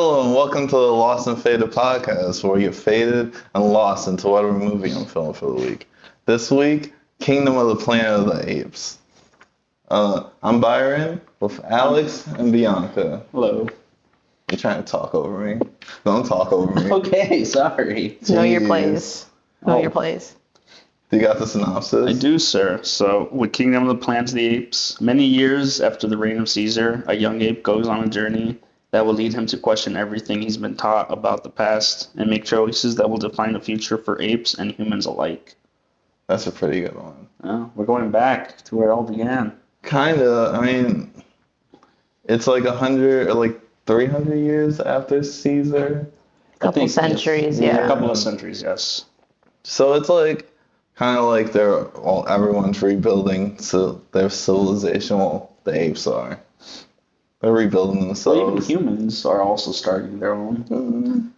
Hello and welcome to the Lost and Faded podcast, where we get faded and lost into whatever movie I'm filming for the week. This week, Kingdom of the Planet of the Apes. I'm Byron with Alex and Bianca. Hello. You're trying to talk over me. Don't talk over me. Okay, sorry. Know your Jeez. place. Know your place. You got the synopsis? I do, sir. So, with Kingdom of the Planet of the Apes, many years after the reign of Caesar, a young ape goes on a journey that will lead him to question everything he's been taught about the past and make choices that will define the future for apes and humans alike. That's a pretty good one. Oh, we're going back to where it all began. Kinda. I mean, it's like 100 or like 300 years after Caesar. Couple centuries, yeah. A couple of centuries, yes. So it's like kind of like everyone's rebuilding their civilization. Well, the apes are. They're rebuilding Well, themselves. even humans are also starting their own.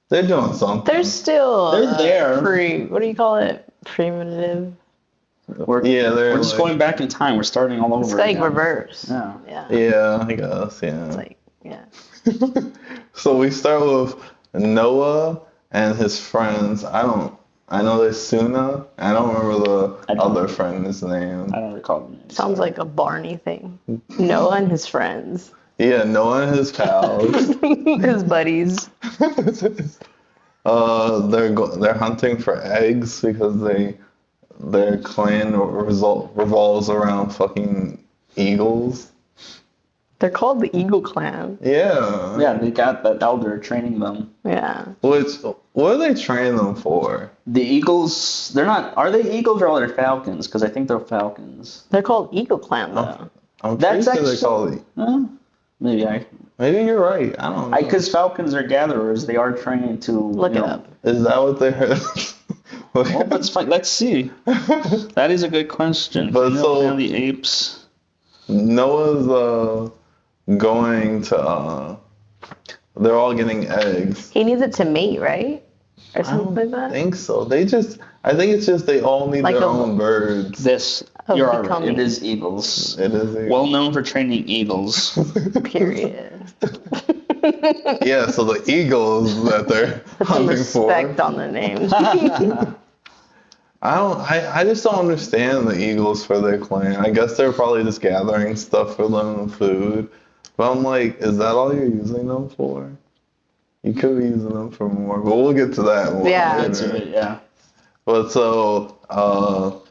They're doing something. They're still They're there. What do you call it? Primitive. We're just like, going back in time. We're starting all over. It's like again. reverse. Yeah. Yeah. Yeah, I guess. Yeah. It's like, yeah. So we start with Noah and his friends. I know there's Suna. I don't remember the other friend's name. I don't recall the name. Sounds like a Barney thing. Noah and his friends. Yeah, Noah and his pals. His buddies. They're hunting for eggs because their clan revolves around fucking eagles. They're called the Eagle Clan. Yeah. Yeah, they got that elder training them. Yeah. What are they training them for? The eagles, they're not, are they eagles or are they falcons? Because I think they're falcons. They're called Eagle Clan though. I'm That's pretty sure actually- they call it. Maybe Maybe you're right. I don't know. because falcons are gatherers, they are trained to Look it up. Is that what they're? Well, that's fine. Let's see. That is a good question. But so- the apes. Noah's going to. They're all getting eggs. He needs it to mate, right? Or something like I that. think so. I think it's just they all need Like their a- own birds. This, Of you're all right. becoming. It is eagles. It is. Well known for training eagles. Period. Yeah. So the eagles that they're Put some hunting for. respect on the name. I just don't understand the eagles for their clan. I guess they're probably just gathering stuff for them and food. But I'm like, is that all you're using them for? You could be using them for more, but we'll get to that more Yeah. later. That's it, yeah. But so,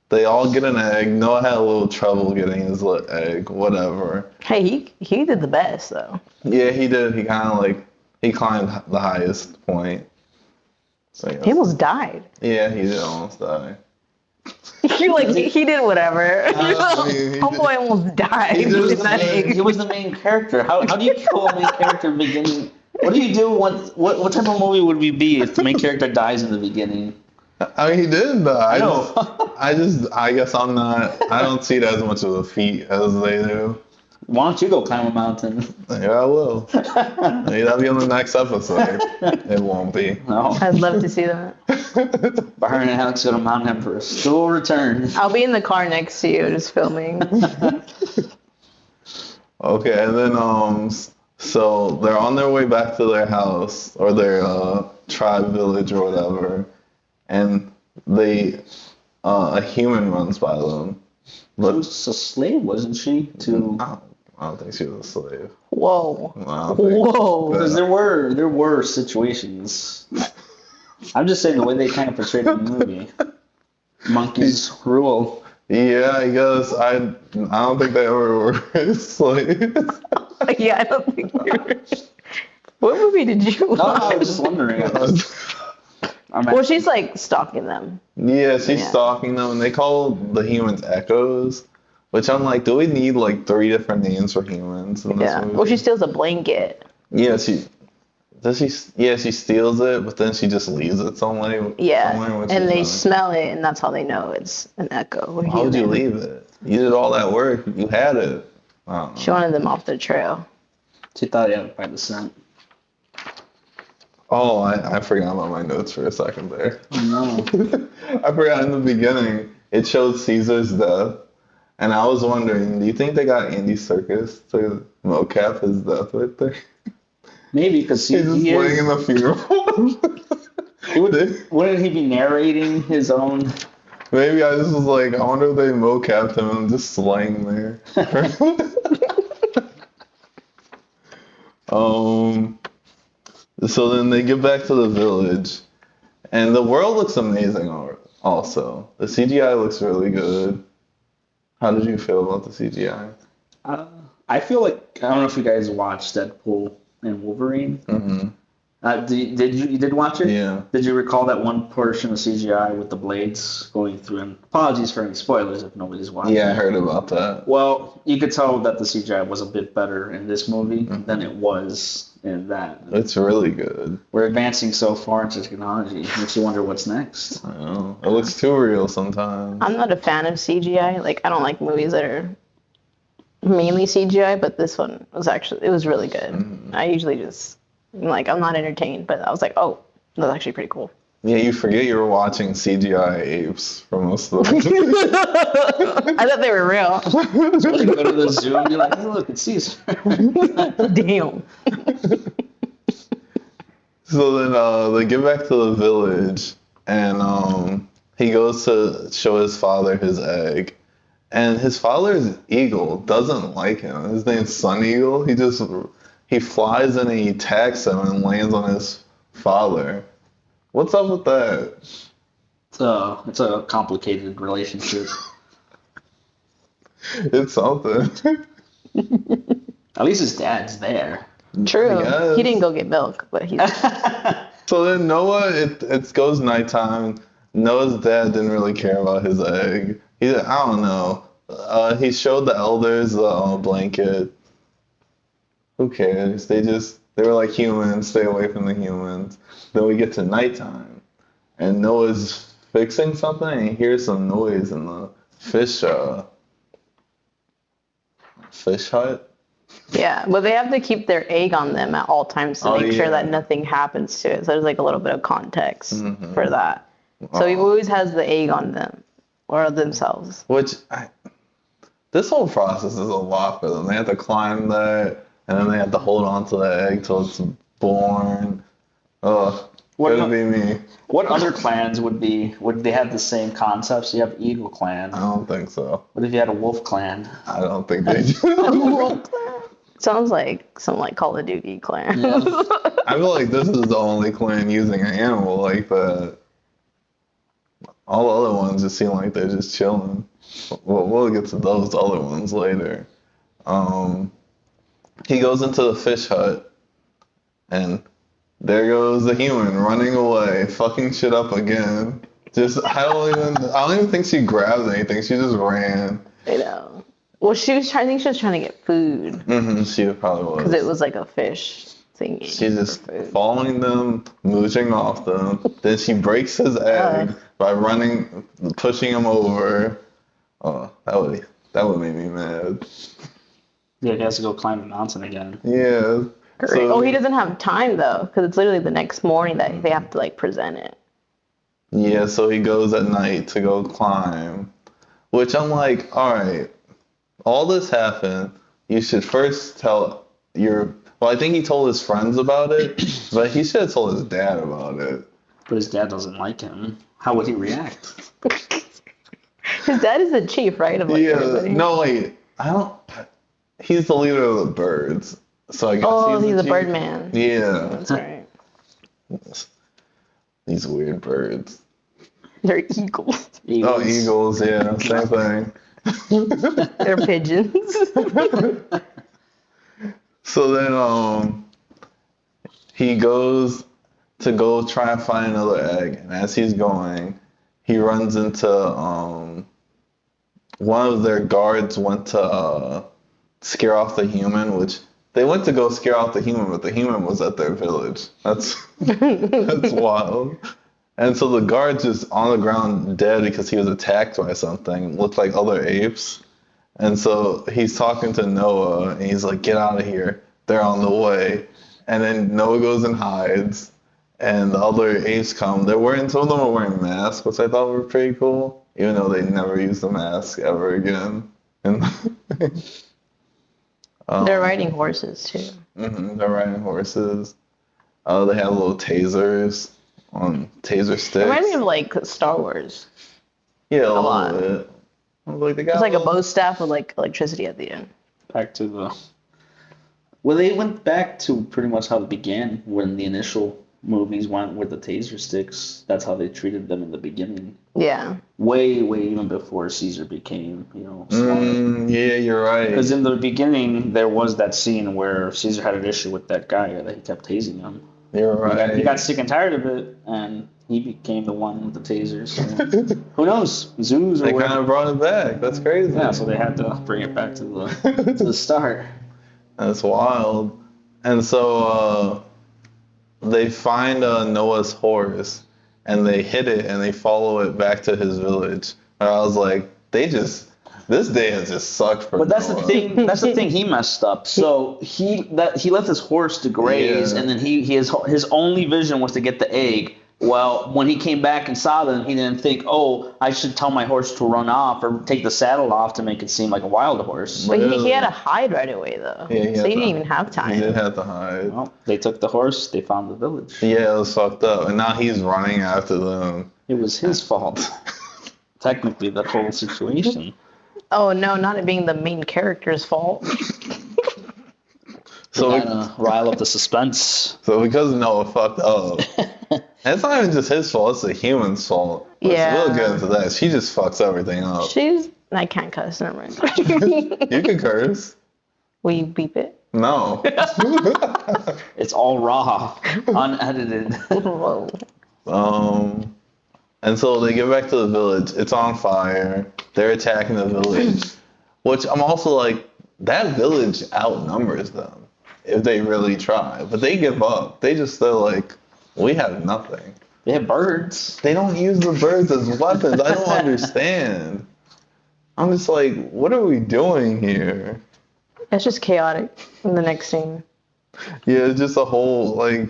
they all get an egg. Noah had a little trouble getting his egg, whatever. Hey, he did the best though. Yeah, he did. He kind of he climbed the highest point. So, I guess- He almost died. yeah, he did almost die. You're like, he did whatever. he Homeboy almost died. he did in that egg. He was the main character. How do you kill a main character in the beginning? What do you do? What type of movie would we be if the main character dies in the beginning? I mean, he didn't die. I know. I guess I don't see it as much of a feat as they do. Why don't you go climb a mountain? Yeah, I will. Maybe that'll be on the next episode. It won't be. No. I'd love to see that. Byron and Alex go to Mount Everest. Still return. I'll be in the car next to you, just filming. Okay, and then so they're on their way back to their house or their tribe village or whatever, and a human runs by them. She was a slave, wasn't she? I don't think she was a slave. Whoa. I don't think- Whoa. Because there were situations. I'm just saying the way they kind of portrayed it in the movie. Monkeys rule. Yeah, I guess I don't think they ever were slaves. Yeah, I don't think you're. What movie did you No, watch? I was just wondering. Well, she's like stalking them. Yeah, she's Yeah. stalking them, and they call the humans echoes, which I'm like, do we need like 3 different names for humans in this Yeah. movie? Well, she steals a blanket. Yeah, she steals it, but then she just leaves it somewhere. Yeah. which And is they nice. smell it, and that's how they know it's an echo. or Why would you human. leave it? You did all that work. You had it. I don't know. She wanted them off the trail. She thought he had to find the scent. Oh, I forgot about my notes for a second there. No. I forgot in the beginning, it showed Caesar's death. And I was wondering, do you think they got Andy Serkis to mocap his death right there? Maybe because He's just he laying in is. the funeral. Wouldn't he be narrating his own? Maybe I just was like, I wonder if they mocapped him and I'm just laying there. So then they get back to the village, and the world looks amazing also. The CGI looks really good. How did you feel about the CGI? I feel like I don't know if you guys watched Deadpool and Wolverine. Mm-hmm. You did watch it? Yeah. Did you recall that one portion of CGI with the blades going through? And apologies for any spoilers if nobody's watched. Yeah, I heard about that. Well, you could tell that the CGI was a bit better in this movie than it was in that. It's really good. We're advancing so far into technology, makes you wonder what's next. I know. It looks too real sometimes. I'm not a fan of CGI. Like, I don't like movies that are mainly CGI, but this one was it was really good. I usually just, I'm not entertained, but I was like, oh, that's actually pretty cool. Yeah, you forget you were watching CGI apes for most of the I thought they were real. So you go to the zoo and you're like, hey, look, it's Caesar. Damn. So then they get back to the village, and he goes to show his father his egg. And his father's eagle doesn't like him. His name's Sun Eagle. He flies and he attacks him and lands on his father. What's up with that? It's a complicated relationship. It's something. At least his dad's there. True. Yes. He didn't go get milk, but he's. So then Noah, it goes nighttime. Noah's dad didn't really care about his egg. I don't know. He showed the elders the blanket. Who cares? They were like humans. Stay away from the humans. Then we get to nighttime, and Noah's fixing something, and he hears some noise in the fish hut. Yeah, but they have to keep their egg on them at all times to make sure that nothing happens to it. So there's like a little bit of context for that. So he always has the egg on them or themselves. This whole process is a lot for them. They have to climb that, and then they have to hold on to the egg till it's born. Ugh, it'd be me. What other clans would they have the same concepts? You have Eagle Clan. I don't think so. What if you had a Wolf Clan? I don't think they do. Sounds like some Call of Duty clan. Yeah. I feel like this is the only clan using an animal like that. All the other ones just seem like they're just chilling. We'll get to those other ones later. He goes into the fish hut, and there goes the human running away, fucking shit up again. I don't even think she grabbed anything. She just ran. I know. Well, I think she was trying to get food. Mm-hmm, she probably was. Because it was like a fish thingy. She's just following them, mooching off them. Then she breaks his egg by pushing him over. Oh, that would make me mad. Yeah, he has to go climb the mountain again. Yeah. So, he doesn't have time though, because it's literally the next morning that they have to present it. Yeah, so he goes at night to go climb, which I'm like, all right, all this happened. You should first tell I think he told his friends about it, but he should have told his dad about it. But his dad doesn't like him. How would he react? His dad is the chief, right? Of everybody. No, wait, he's the leader of the birds. So I guess he's the a bird man. Yeah. That's right. These weird birds. They're eagles. Oh, eagles, yeah, same thing. They're pigeons. So then he goes to go try and find another egg, and as he's going, he runs into one of their guards went to scare off the human, which they went to go scare off the human, but the human was at their village. That's wild. And so the guard's just on the ground dead because he was attacked by something. Looked like other apes. And so he's talking to Noah, and he's like, get out of here. They're on the way. And then Noah goes and hides, and the other apes come. Some of them are wearing masks, which I thought were pretty cool, even though they never used a mask ever again. And They're riding horses, too. They're riding horses. They have little tasers on taser It sticks. reminds me of like Star Wars. Yeah, a lot. little bit. Like they got It's like a little- bow staff with like electricity at the end. Back to the. Well, they went back to pretty much how it began when the initial movies went with the taser sticks. That's how they treated them in the beginning. Yeah. Way even before Caesar became, smart. Yeah, you're right. Because in the beginning, there was that scene where Caesar had an issue with that guy that he kept tasing him. You're right. He got sick and tired of it, and he became the one with the tasers. So who knows? Zoos or They whatever. kind of brought it back. That's crazy. Yeah, so they had to bring it back to the start. That's wild. And so they find Noah's horse and they hit it and they follow it back to his village. And I was like, this day has just sucked for But that's Noah. the thing. That's the thing. He messed up. So he left his horse to graze, Yeah. and then his only vision was to get the egg. Well, when he came back and saw them, he didn't think, oh, I should tell my horse to run off or take the saddle off to make it seem like a wild horse. But he Really? had to hide right away though. Yeah, he so had he didn't to- even have He time. did have to hide. Well, they took the horse. They found the village. Yeah, it was fucked up. And now he's running after them. It was his fault. Technically, that whole situation. Oh no, not it being the main character's fault. So, Gotta rile up the suspense. so because Noah fucked up, and it's not even just his fault, it's the human's fault. Yeah. We'll get into that. She just fucks everything up. I can't cuss, never mind. You can curse. Will you beep it? No. It's all raw, unedited. Whoa. And so they get back to the village. It's on fire. They're attacking the village, which I'm also like, that village outnumbers them if they really try. But they give up. They're like, we have nothing. They have birds. They don't use the birds as weapons. I don't understand. I'm just like, what are we doing here? That's just chaotic in the next scene. Yeah, it's just a whole, like,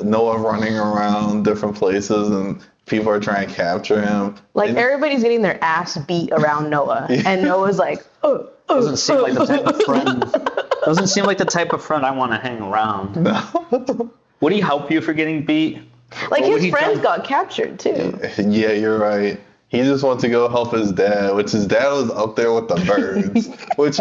Noah running around different places and people are trying to capture him. Like And- everybody's getting their ass beat around Noah, and Noah's like, Doesn't seem like the type of friend. Doesn't seem like the type of friend I want to hang around. Would he help you for getting beat? like What would his he friends tell- got captured too. Yeah, you're right. He just wants to go help his dad, which his dad was up there with the birds, which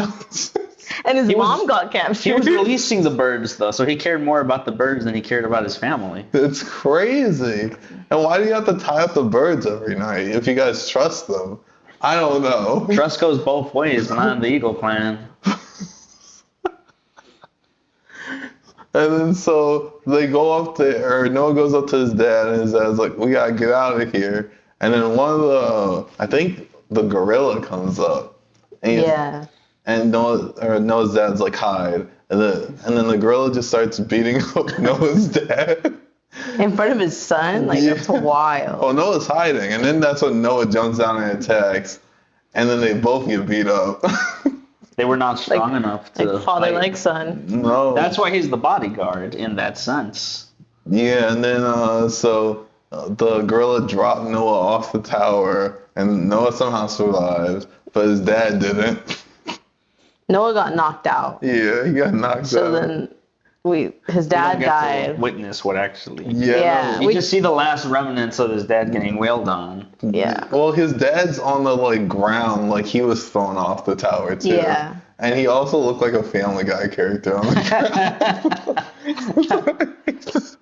And his was- mom got He captured. was releasing the birds though, so he cared more about the birds than he cared about his family. it's crazy. And why do you have to tie up the birds every night if you guys trust them? I don't know. Trust goes both ways, not in the Eagle Clan. And then so they go up there, or Noah goes up to his dad, and his dad's like, we gotta get out of here. And then one of I think the gorilla comes up. And he's- Yeah. And Noah's dad's like, hide. And then the gorilla just starts beating up Noah's dad. In front of his son? Like, Yeah. that's wild. Oh, Noah's hiding. And then that's when Noah jumps down and attacks. And then they both get beat up. They were not strong enough to Like father, fight. like son. No. That's why he's the bodyguard in that sense. Yeah, and then the gorilla dropped Noah off the tower. And Noah somehow survived. But his dad didn't. Noah got knocked out. Yeah, he got knocked So out. then his We dad don't get to died. witness what actually. Yeah. no. You We- just see the last remnants of his dad getting wailed on. Yeah. Well, his dad's on the ground, like he was thrown off the tower too. Yeah. And he also looked like a Family Guy character on the ground.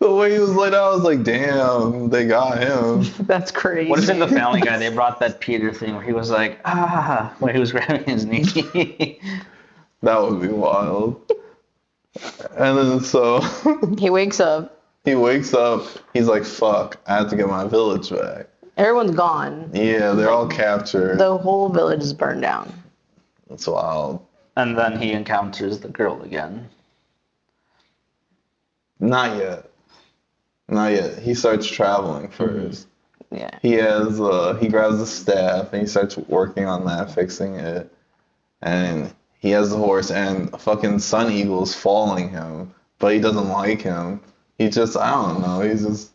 The way he was laid out, I was like, damn, they got him. That's crazy. What if in the Family Guy they brought that Peter thing where he was like, when he was grabbing his knee? That would be wild. And then so He wakes up. he wakes up, he's like, fuck, I have to get my village back. Everyone's gone. Yeah, they're all captured. The whole village is burned down. That's wild. And then he encounters the girl again. Not yet. Not yet. He starts traveling first. Yeah. He grabs the staff and he starts working on that, fixing it. And he has the horse and a fucking sun eagle's following him, but he doesn't like him. He just, I don't know, he's just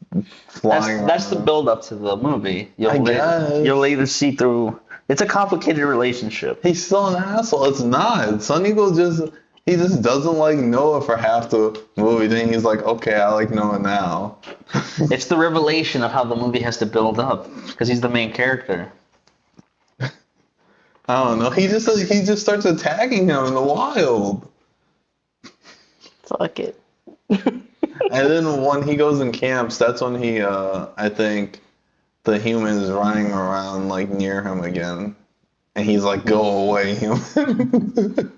flying That's the around. build up to the movie. I guess. You'll later see through. It's a complicated relationship. He's still an asshole. It's not. Sun Eagle just, He just doesn't like Noah for half the movie. Then he's like, okay, I like Noah now. It's the revelation of how the movie has to build up because he's the main character. I don't know. He just starts attacking him in the wild. Fuck it. And then when he goes in camps, that's when he, I think, the human is running around like near him again, and he's like, "Go away, human."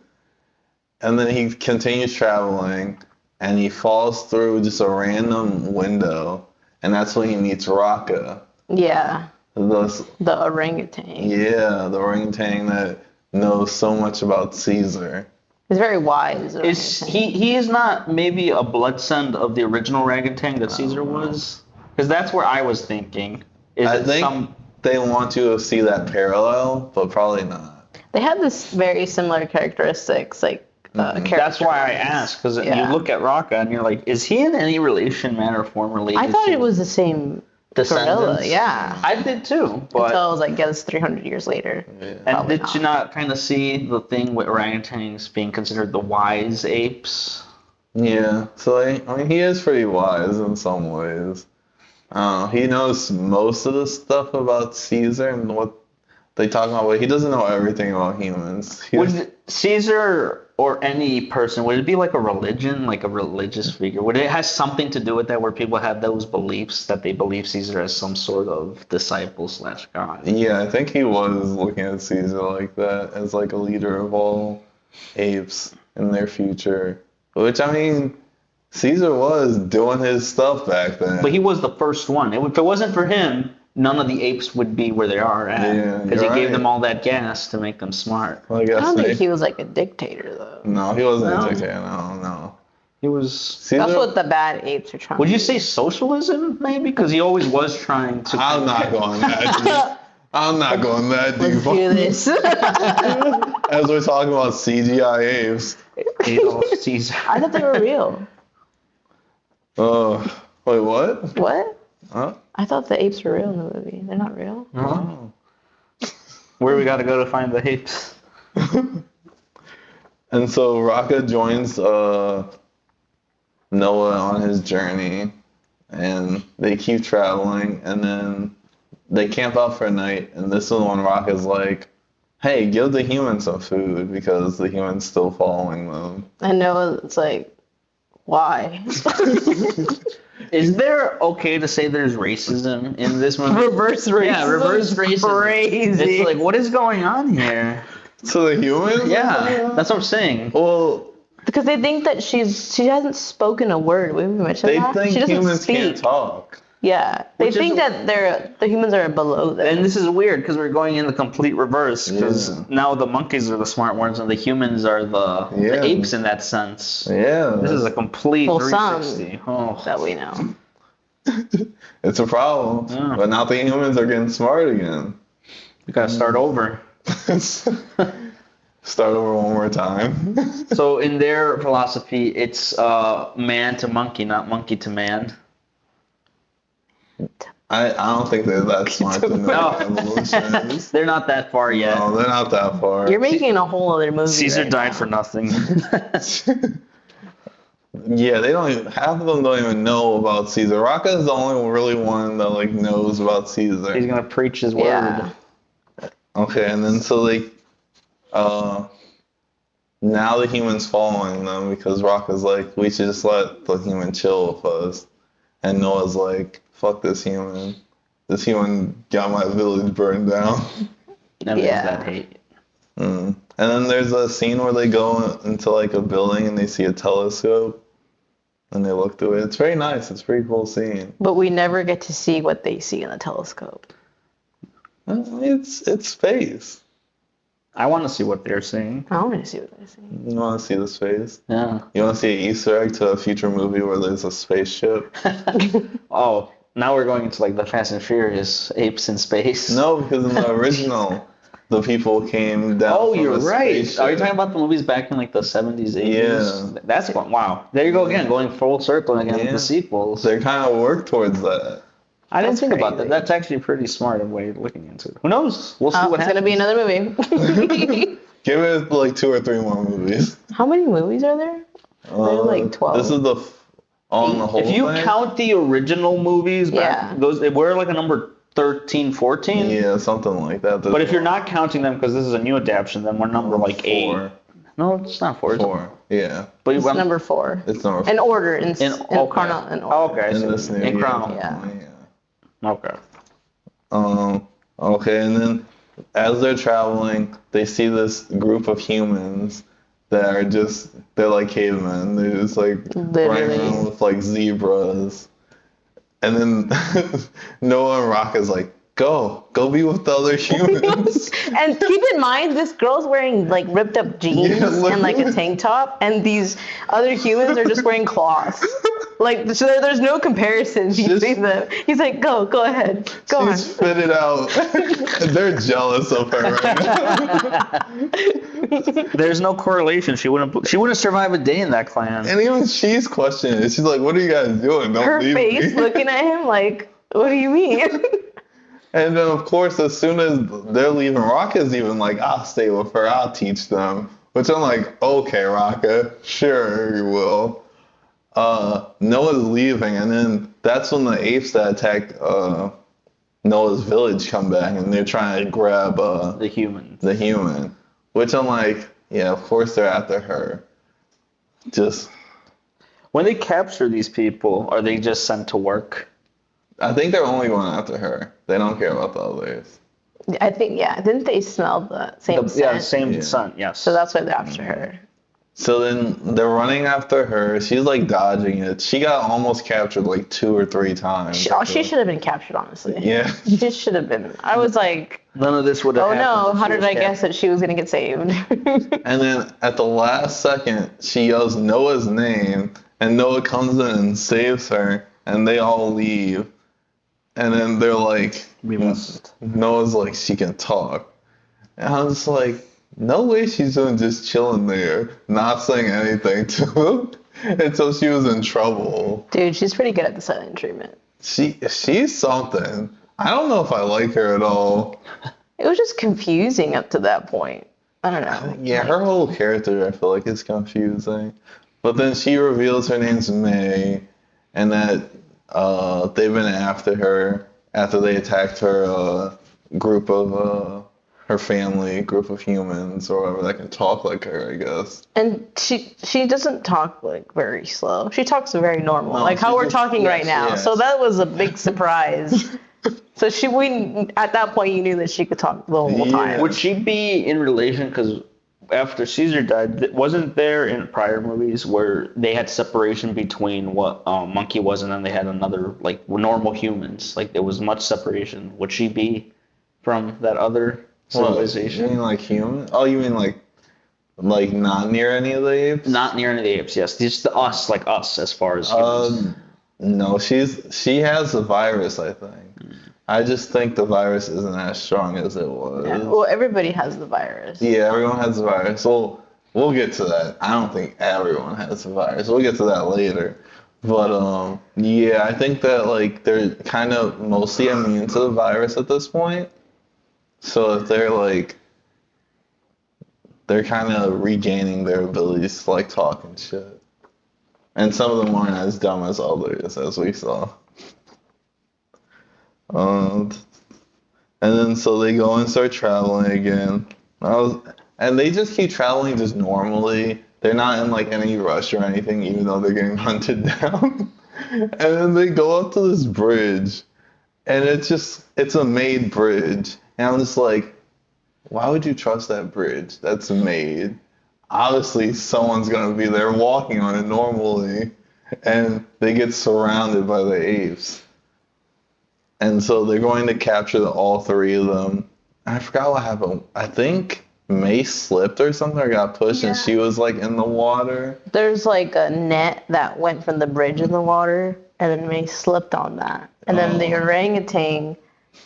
And then he continues traveling, and he falls through just a random window, and that's when he meets Raka. Yeah. The orangutan. Yeah, the orangutan that knows so much about Caesar. He's very wise. He is not maybe a blood-son of the original orangutan that Caesar was? Because that's where I was thinking. I think they want you to see that parallel, but probably not. They had this very similar characteristics, like That's why I asked, because you look at Raka and you're like, is he in any relation, manner, or form related? I thought it was the same gorilla. Yeah, I did too. But until I was like, yeah, it's 300 years later. Yeah. And did you not kind of see the thing with orangutans being considered the wise apes? Yeah, so I mean, he is pretty wise in some ways. He knows most of the stuff about Caesar and what they talk about, but he doesn't know everything about humans. Would Caesar or any person, would it be like a religion, like a religious figure? Would it have something to do with that where people have those beliefs that they believe Caesar as some sort of disciple / god? Yeah, I think he was looking at Caesar like that, as like a leader of all apes in their future. Which, I mean, Caesar was doing his stuff back then. But he was the first one. If it wasn't for him, none of the apes would be where they are at. Because he gave them all that gas to make them smart. Well, I don't think he was like a dictator, though. No, he wasn't a dictator. No. He was... Caesar, that's what the bad apes are trying Would to you do. say socialism, maybe? Because he always was trying to... I'm not going that deep. I'm not going that deep. Let's do this. As we're talking about CGI apes. Adolf Caesar. I thought they were real. Wait, what? What? Huh? I thought the apes were real in the movie. They're not real. Oh. Where we got to go to find the apes? And so Raka joins Noah on his journey, and they keep traveling, and then they camp out for a night, and this is when Raka's like, hey, give the humans some food, because the humans still following them. And Noah's like, why? Is there okay to say there's racism in this movie? Reverse racism. Yeah, reverse racism. Crazy. It's like, what is going on here? So the humans? Yeah, that's what I'm saying. Well, Because they think that she hasn't spoken a word. We mentioned they that. think She doesn't humans speak. can't talk. Yeah, they Which is- think that the humans are below them. And this is weird because we're going in the complete reverse. Because Yeah. now the monkeys are the smart ones and the humans are the Yeah. apes in that sense. Yeah. This is a complete Well, 360. Oh. that we know. It's a problem. Yeah. But now the humans are getting smart again. We gotta start over. Start over one more time. So in their philosophy, it's man to monkey, not monkey to man. I don't think they're that smart to know what evolution is. They're not that far yet. No, they're not that far. You're making a whole other movie. Caesar right died now. for nothing. Yeah, they don't even, half of them don't even know about Caesar. Raka is the only really one that like knows about Caesar. He's gonna preach his word. Yeah. Okay, and then so they now the humans following them because Raka's like, we should just let the human chill with us. And Noah's like, fuck this human. This human got my village burned down. And Yeah. there's that hate. And then there's a scene where they go into like a building and they see a telescope and they look through it. It's very nice. It's a pretty cool scene. But we never get to see what they see in the telescope. It's space. I want to see what they're saying. I want to see what they see. You want to see the space? Yeah. You want to see an Easter egg to a future movie where there's a spaceship? Oh, now we're going into like the Fast and Furious apes in space. No, because in the original, the people came down. Oh, from you're a right. spaceship. Are you talking about the movies back in like the 70s, 80s? Yeah. That's fun. Wow. There you go again, going full circle again with Yeah. the sequels. They kind of work towards that. I didn't That's think about that. crazy. That's actually a pretty smart way of looking into it. Who knows? We'll see Oh, what it's happens. going to be another movie. Give it like 2 or 3 more movies. How many movies are there? There's like 12. This is the on the whole If you thing? count the original movies, Yeah. we're like a number 13, 14. Yeah, something like that. But if you're not counting them because this is a new adaptation, then we're number like 4. 8. No, it's not 4. 4. Yeah. But It's number 4. It's number 4. In order, in okay. order. Oh, okay. In So this new in year. chrono. Yeah. Okay. Okay, and then as they're traveling, they see this group of humans that are they're like cavemen. They're just like running Literally. around with like zebras. And then Noah and Rocka's like, go be with the other humans. And keep in mind, this girl's wearing like ripped up jeans Yeah, and like a tank top, and these other humans are just wearing cloths. Like, so there's no comparison between them. He's like, go ahead, go on. She's fitted out. They're jealous of her right now. There's no correlation. She wouldn't survive a day in that clan. And even she's questioning it. She's like, what are you guys doing? Don't Her leave face me. looking at him like, what do you mean? And then, of course, as soon as they're leaving, Rocka's even like, I'll stay with her. I'll teach them. Which I'm like, okay, Rocka, sure you will. Noah's leaving, and then that's when the apes that attacked Noah's village come back, and they're trying to grab The humans. the human. Which I'm like, yeah, of course they're after her. Just, When they capture these people, are they just sent to work? I think they're only going after her. They don't care about the others. I think, yeah, didn't they smell the same scent? Yeah, same Yeah. scent. Yes. So that's why they're after her. So then they're running after her. She's like dodging it. She got almost captured like 2 or 3 times. She should have been captured, honestly. Yeah. She just should have been. I was like, None of this would have oh happened. no, if how she did was I guess captured. that she was going to get saved? And then at the last second, she yells Noah's name, and Noah comes in and saves her, and they all leave. And then they're like, We must. Noah's like, she can talk. And I'm just like, no way she's doing just chilling there, not saying anything to him until she was in trouble. Dude, she's pretty good at the silent treatment. She's something. I don't know if I like her at all. It was just confusing up to that point. I don't know. Yeah, her whole character I feel like is confusing. But then she reveals her name's May, and that they've been after her after they attacked her group of her family, group of humans or whatever that can talk like her, I guess. And she doesn't talk like very slow. She talks very normal, No, like how she we're just- talking yes, right now. yes. So that was a big surprise. So at that point you knew that she could talk the whole Yeah. time. Would she be in relation? Because after Caesar died, wasn't there in prior movies where they had separation between what Monkey was and then they had another, like, normal humans? Like, there was much separation. Would she be from that other civilization? You mean like human? Oh, you mean like not near any of the apes? Not near any of the apes, yes. Just the us, like us, as far as humans. No, she has the virus, I think. I just think the virus isn't as strong as it was. Yeah. Well, everybody has the virus. Yeah, everyone has the virus. Well, we'll get to that. I don't think everyone has the virus. We'll get to that later. But yeah, I think that like they're kind of mostly immune to the virus at this point. So if they're kind of regaining their abilities to like talk and shit. And some of them aren't as dumb as others, as we saw. And then so they go and start traveling again. And they just keep traveling just normally. They're not in like any rush or anything, even though they're getting hunted down. And then they go up to this bridge, and it's a made bridge. And I'm just like, why would you trust that bridge? That's made. Obviously, someone's gonna be there walking on it normally, and they get surrounded by the apes. And so they're going to capture all 3 of them. I forgot what happened. I think May slipped or something, or got pushed, and she was like in the water. There's like a net that went from the bridge in the water, and then May slipped on that. And then the orangutan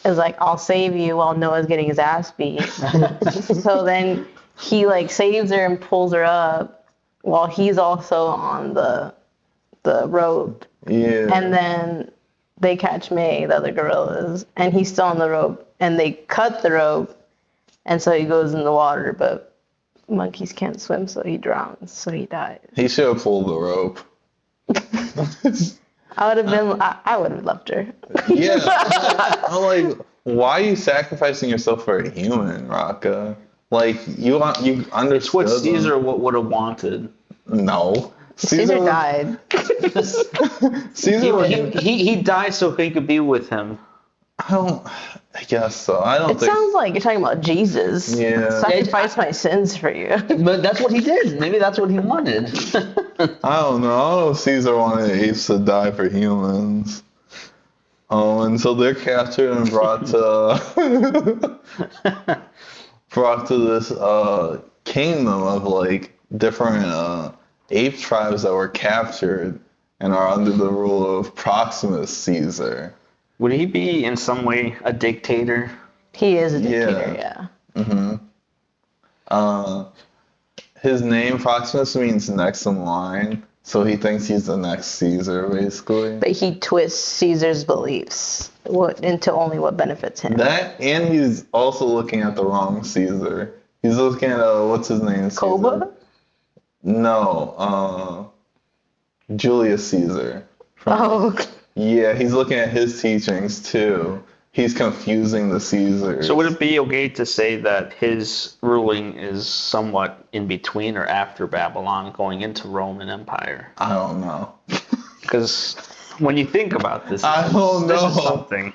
is like, I'll save you while Noah's getting his ass beat. So then he like saves her and pulls her up while he's also on the rope. Yeah. And then they catch May, the other gorillas, and he's still on the rope. And they cut the rope, and so he goes in the water. But monkeys can't swim, so he drowns, so he dies. He should have pulled the rope. I would have loved her. Yeah. I'm like, why are you sacrificing yourself for a human, Raka? Like, you understood. It's what them. Caesar would have wanted. No. Caesar died. Caesar. He died so he could be with him. I guess so. I don't It think. sounds like you're talking about Jesus. Yeah. Sacrifice my sins for you. But that's what he did. Maybe that's what he wanted. I don't know if Caesar wanted apes to die for humans. And so they're captured and brought to this kingdom of like different ape tribes that were captured and are under the rule of Proximus Caesar. Would he be in some way a dictator? He is a dictator, yeah. His name Proximus means next in line, so he thinks he's the next Caesar, basically. But he twists Caesar's beliefs into only what benefits him. That, and he's also looking at the wrong Caesar. He's looking at what's his name? Caesar? Koba? No, Julius Caesar. Oh, Yeah, he's looking at his teachings too. He's confusing the Caesars. So would it be okay to say that his ruling is somewhat in between or after Babylon, going into Roman Empire? I don't know. Because when you think about this, I don't this is know. something.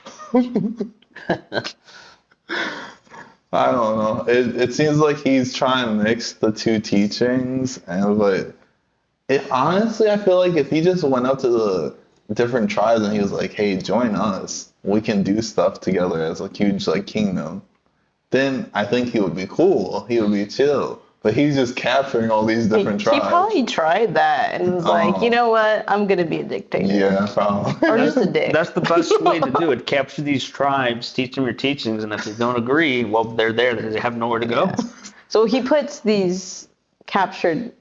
I don't know. It seems like he's trying to mix the two teachings, but honestly, I feel like if he just went up to the different tribes and he was like, "Hey, join us. We can do stuff together as a huge like kingdom," then I think he would be cool. He would be chill. But he's just capturing all these different he tribes. probably tried that and was like, you know what? I'm going to be a dictator. Yeah, probably. Or just a dick. That's the best way to do it. Capture these tribes, teach them your teachings, and if they don't agree, well, they're there. They have nowhere to go. So he puts these captured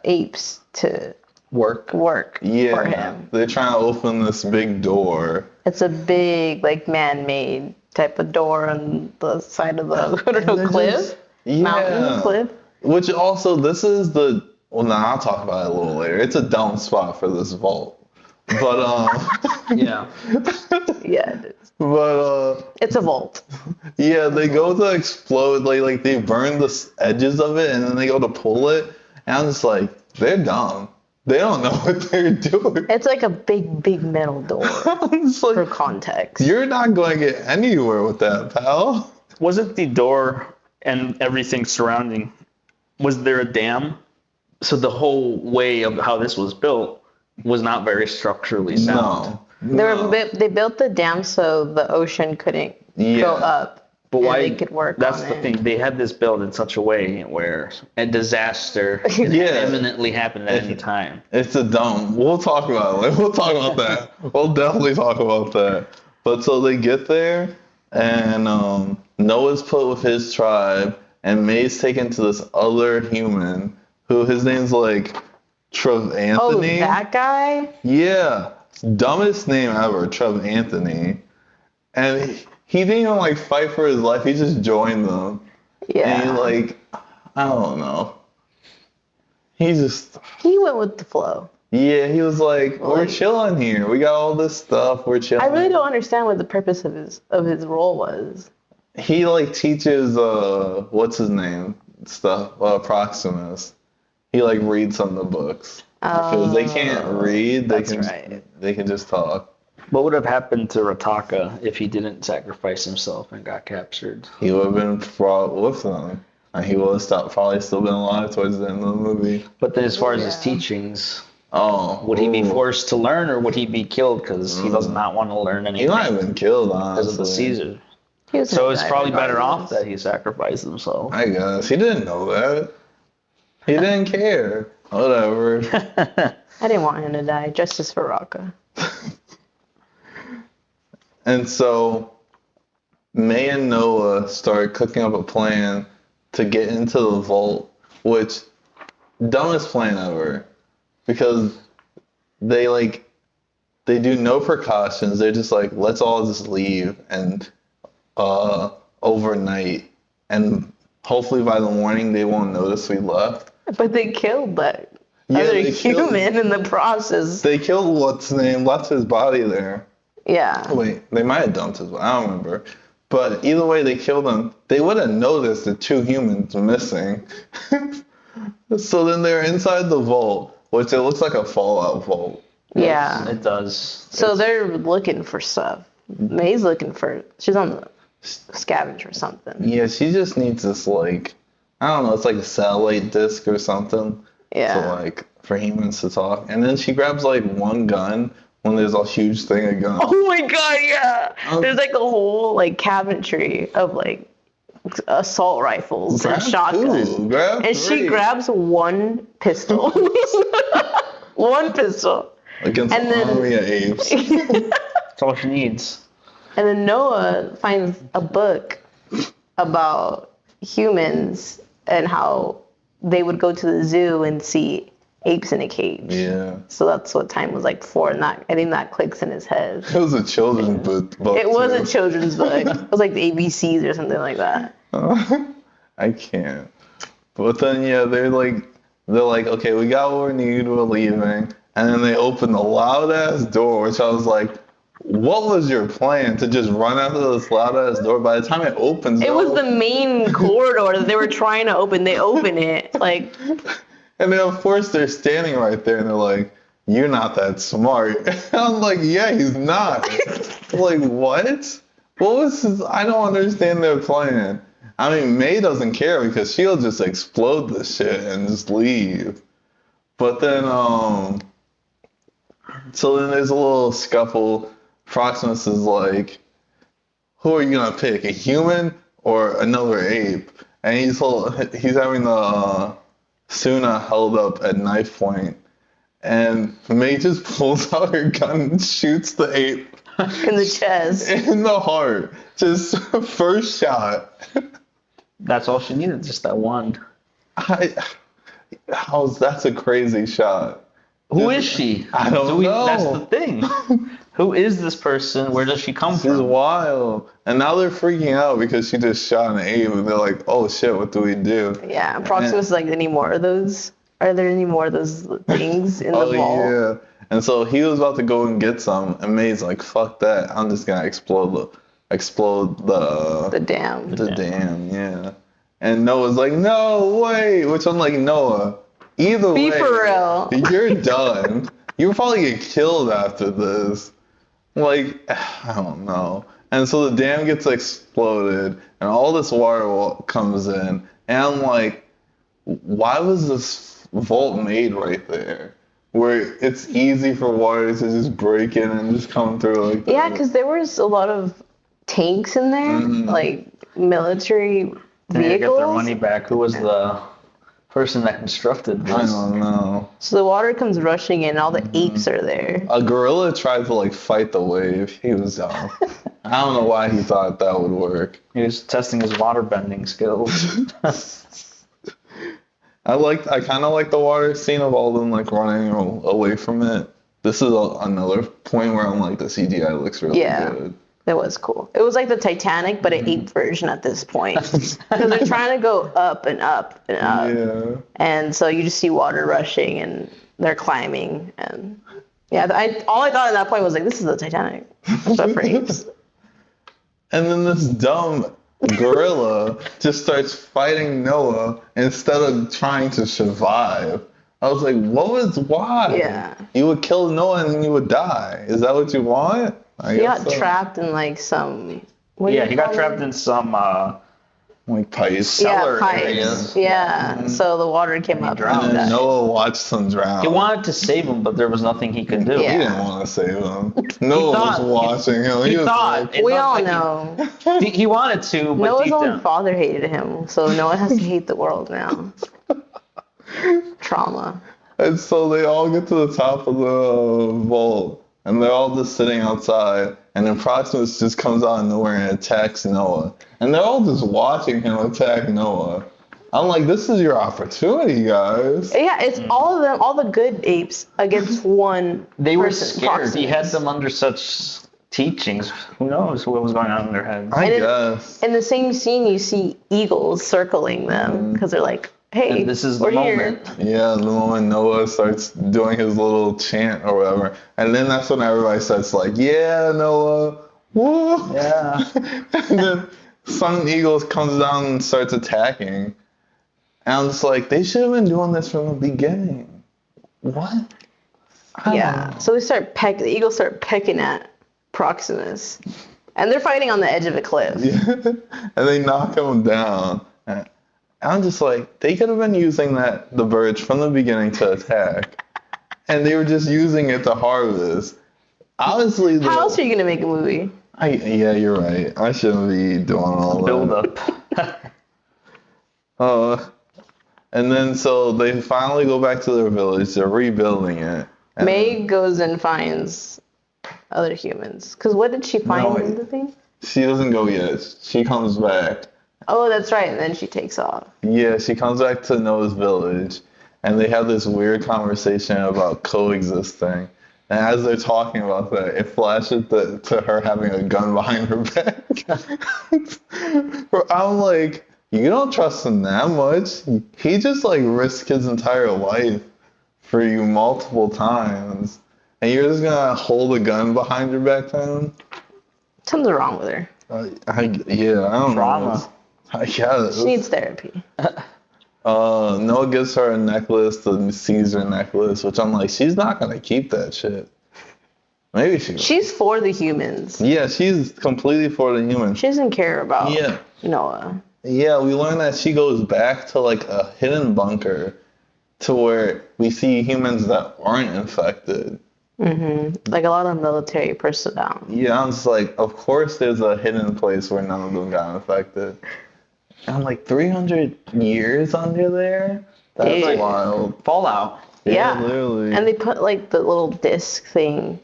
apes to work for Yeah, him. they're trying to open this big door. It's a big, like, man-made type of door on the side of the, I don't know, they're cliff? just- Yeah. Mountain, cliff? Which also, this is well, now I'll talk about it a little later. It's a dumb spot for this vault. But, Yeah. Yeah, it is. but, It's a vault. yeah, they go to explode, like they burn the edges of it, and then they go to pull it, and I'm just like, they're dumb. They don't know what they're doing. It's like a big metal door I'm just for like, context. you're not going to get anywhere with that, pal. Was it the door and everything surrounding? Was there a dam? So the whole way of how this was built was not very structurally sound. No. They built the dam so the ocean couldn't go up. But and why? they could work That's on the it. thing. They had this built in such a way where a disaster could Yeah. imminently happen at any time. It's a dumb. We'll talk about it. We'll talk about that. We'll definitely talk about that. But so they get there, and Noah's put with his tribe, and May's taken to this other human who his name's like Trev Anthony. Oh, that guy? Yeah, dumbest name ever, Trev Anthony, and he didn't even like fight for his life. He just joined them. Yeah. And he like, I don't know. He He went with the flow. Yeah, he was like, we're chilling here. We got all this stuff. We're chilling. I really don't understand what the purpose of his role was. He like teaches what's his name stuff, Proximus. He like reads some of the books. Because they can't read, they can just talk. What would have happened to Rataka if he didn't sacrifice himself and got captured? He would have been brought with them. And he would have probably still been alive towards the end of the movie. But then as far as his teachings, would he be forced to learn or would he be killed because he does not want to learn anything? He might have been killed, honestly. Because of the Caesar. He So it's probably better regardless. off that he sacrificed himself. I guess. He didn't know that. He didn't care. Whatever. I didn't want him to die. Justice for Raka. And so May and Noah start cooking up a plan to get into the vault, which dumbest plan ever. Because they do no precautions. They're just like, let's all just leave and overnight and hopefully by the morning they won't notice we left. But they killed that Yeah, other they killed- human in the process. They killed what's his name, left his body there. Yeah. Wait, they might have dumped his body. I don't remember. But either way, they killed him. They would have noticed the 2 humans missing. So then they're inside the vault, which it looks like a Fallout vault. Yeah. It does. So they're looking for stuff. May's looking for. She's on the scavenge or something. Yeah, she just needs this, like, I don't know, it's like a satellite disc or something. Yeah. To, like, for humans to talk. And then she grabs, like, one gun when there's a huge thing of guns. Oh my god, yeah. There's like a whole like cabinetry of like assault rifles and shotguns. And she grabs one pistol. One pistol. Against and an then- army of apes. That's all she needs. And then Noah finds a book about humans and how they would go to the zoo and see apes in a cage. Yeah. So that's what time was like for, and that I think that clicks in his head. It was a children's book. It was a too. children's book. It was like the ABCs or something like that. I can't. But then yeah, they're like, okay, we got what we need, we're leaving. And then they open the loud ass door, which I was like, what was your plan to just run out of this loud ass door? By the time it opens, It was the main corridor that they were trying to open. They open it like, and then of course they're standing right there and they're like, you're not that smart. I'm like, yeah, he's not. Like, what? What was his, I don't understand their plan. I mean, May doesn't care because she'll just explode the shit and just leave. But then, so then there's a little scuffle. Proximus is like, who are you gonna pick, a human or another ape? And he's having the Suna held up at knife point. And May just pulls out her gun and shoots the ape in the chest. in the heart. Just first shot. That's all she needed, just that one. That's a crazy shot. Who is she? I don't know. That's the thing. Who is this person? Where does she come This is from? wild. And now they're freaking out because she just shot an ape and they're like, oh shit, what do we do? Yeah, Proximus is like, any more of those? Are there any more of those things in the Oh vault? yeah. And so he was about to go and get some, and May's like, fuck that. I'm just gonna explode The dam. the dam, yeah. And Noah's like, no way. Which I'm like, Noah, either way, Be for real. you're done. You'll probably get killed after this. Like, I don't know. And so the dam gets exploded, and all this water comes in, and I'm like, why was this vault made right there? Where it's easy for water to just break in and just come through like that. Yeah, because there was a lot of tanks in there, like military They get vehicles. their money back. Who was the person that constructed this? I don't know. So the water comes rushing in, and all the apes are there. A gorilla tried to like fight the wave. He was dumb. I don't know why he thought that would work. He was testing his water bending skills. I kind of like the water scene of all them like running away from it. This is another point where I'm like, the CGI looks really good. It was cool. It was like the Titanic, but an ape version at this point. Because they're trying to go up and up and up. Yeah. And so you just see water rushing and they're climbing. And yeah, all I thought at that point was like, this is the Titanic. But for apes. And then this dumb gorilla just starts fighting Noah instead of trying to survive. I was like, why? Yeah. You would kill Noah and then you would die. Is that what you want? He got trapped in like some... Yeah, he got trapped in some like pipes. cellar pipes. areas. Yeah, so the water came up. drowned. And then that. Noah watched him drown. He wanted to save him, but there was nothing he could do. He Yeah. didn't want to save him. Noah was thought- watching him. He was thought. like, It We looked all like know. He wanted to, but Noah's deep own down. father hated him, so Noah has to hate the world now. Trauma. And so they all get to the top of the vault, and they're all just sitting outside, and then Proximus just comes out of nowhere and attacks Noah. And they're all just watching him attack Noah. I'm like, this is your opportunity, guys. Yeah, it's all of them, all the good apes against one They were person, scared. He had Proximus. them under such teachings. Who knows what was going on in their heads? I And it- guess. In the same scene, you see eagles circling them because they're like, "Hey, And this is the we're here." moment. Yeah, the moment Noah starts doing his little chant or whatever, and then that's when everybody starts like, "Yeah, Noah, woo!" Yeah. And then some eagles comes down and starts attacking, and I'm just like, they should have been doing this from the beginning. What? I don't Yeah. know. So the eagles start pecking at Proximus, and they're fighting on the edge of a cliff. And they knock him down. And I'm just like, they could have been using the birds from the beginning to attack, and they were just using it to harvest. Honestly, How else are you gonna make a movie? yeah, you're right. I shouldn't be doing all Build that. up. And then so they finally go back to their village. They're rebuilding it. And May goes and finds other humans. Cause what did she find No, in the thing? she doesn't go yet. She comes back. Oh, that's right. And then she takes off. Yeah, she comes back to Noah's village, and they have this weird conversation about coexisting. And as they're talking about that, it flashes to her having a gun behind her back. I'm like, you don't trust him that much. He just like risked his entire life for you multiple times, and you're just gonna hold a gun behind your back to him? Something's wrong with her. I don't Trauma. know. I guess. She needs therapy. Noah gives her a necklace, the Caesar necklace, which I'm like, she's not gonna keep that shit. Maybe she will. She's for the humans. Yeah, she's completely for the humans. She doesn't care about Yeah. Noah. Yeah, we learn that she goes back to like a hidden bunker to where we see humans that aren't infected. Like a lot of military personnel. Yeah, I'm just like, of course there's a hidden place where none of them got infected. And I'm like, 300 years under there? That's Yeah. wild. Fallout. Yeah. Literally. And they put like the little disc thing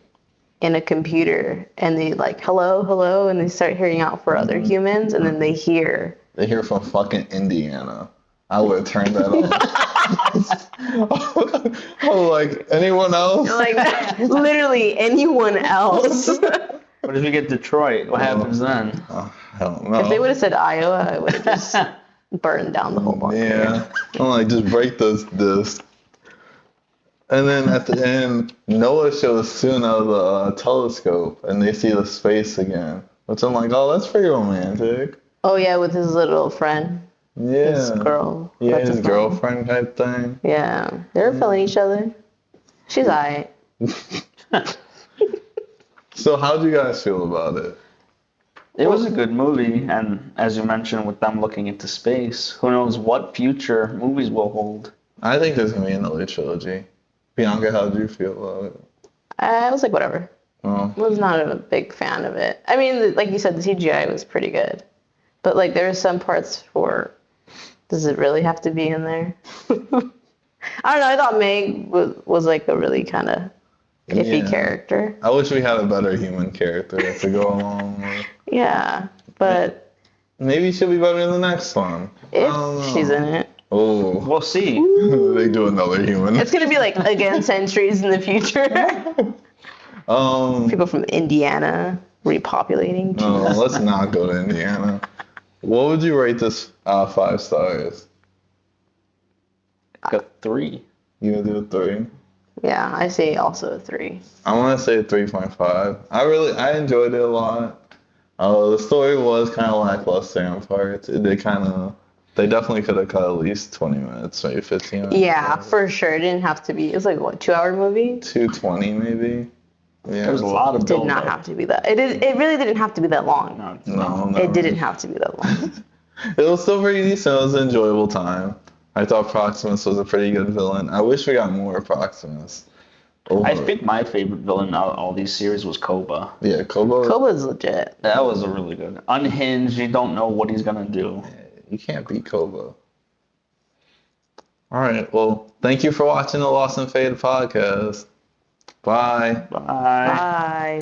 in a computer and they like, hello, hello, and they start hearing out for other humans and then they hear. They hear from fucking Indiana. I would have turned that off. I'm like, anyone else? Like literally anyone else. What if you get Detroit? What happens then? I don't know. If they would have said Iowa, I would have just burned down the whole bunker. Yeah. I'm like, just break this. And then at the end, Noah shows Soon out of the telescope, and they see the space again. Which I'm like, oh, that's pretty romantic. Oh yeah, with his little friend, Yeah. his girl. Yeah, What's his name? girlfriend type thing. Yeah, they're feeling each other. She's alright. So how'd you guys feel about it? It was a good movie, and as you mentioned, with them looking into space, who knows what future movies will hold. I think there's gonna be another trilogy. Bianca, how'd you feel about it? I was like, whatever. Oh. Was not a big fan of it. I mean, like you said, the CGI was pretty good, but like there are some parts for. Does it really have to be in there? I don't know. I thought Meg was like a really kind of iffy Yeah. character. I wish we had a better human character to go along with. Yeah, but Maybe she'll be better in the next one. I don't know. if she's in it, Oh, We'll see. they do another human. it's gonna be like again centuries in the future. People from Indiana repopulating. No, let's not go to Indiana. What would you rate this out of 5 stars? Got 3. You would do a 3? Yeah, I say also a 3. I want to say a 3.5. I enjoyed it a lot. The story was kind of lackluster in parts. They definitely could have cut at least 20 minutes, maybe 15 minutes. Yeah, for sure. It didn't have to be. It was like what, 2-hour movie? 220 maybe. Yeah. There's a lot of Did build not have to be that. It really didn't have to be that long. No. It didn't have to be that long. It was still pretty decent. It was an enjoyable time. I thought Proximus was a pretty good villain. I wish we got more Proximus. I think my favorite villain out of all these series was Koba. Yeah, Kobo. Koba's legit. That was a really good. Unhinged, you don't know what he's gonna do. You can't beat Kobo. All right. Well, thank you for watching the Lost and Faded podcast. Bye. Bye. Bye.